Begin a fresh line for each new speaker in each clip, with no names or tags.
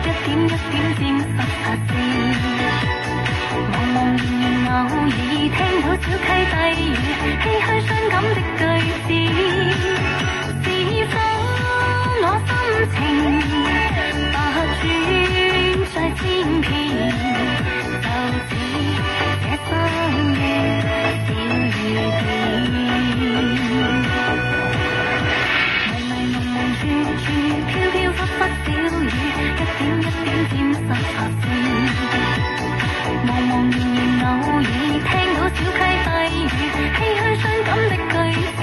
一點一點漸實實是。茫茫然然偶爾聽到小溪低語，唏噓傷感的句子，是否我心情百轉再千遍，就似這生月小雨點，迷迷蒙蒙處處飄飄忽忽小雨，一點一點漸實實是。茫茫然然偶爾聽到小溪低語，唏噓傷感的句子，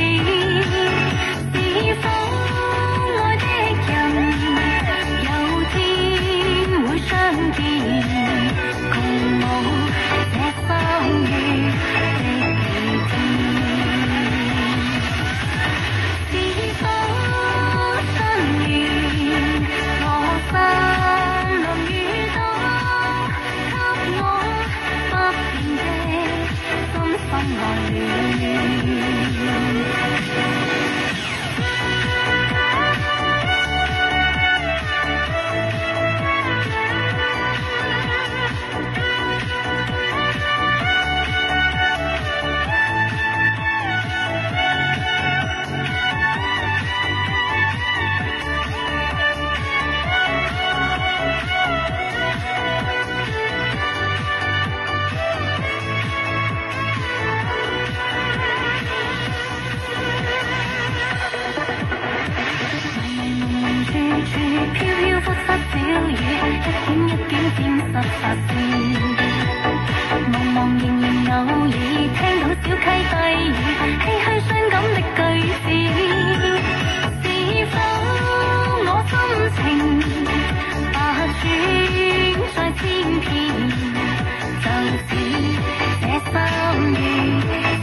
是否愛的人有天會相見，共舞這三月的地天，是否相遇我心臨雨當，給我不變的深深愛戀。飄飄忽忽小雨，一點一點漸實實是。茫茫然然偶爾聽到小溪低語，唏噓傷感的句子，是否我心情百轉再千遍，就似這三月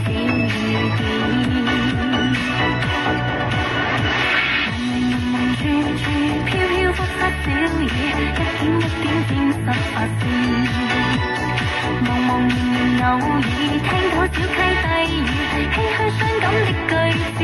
小雨點。處處飄飄忽忽小雨，一點一點漸實實是。茫茫然然偶爾聽到小溪低語，唏噓傷感的句子。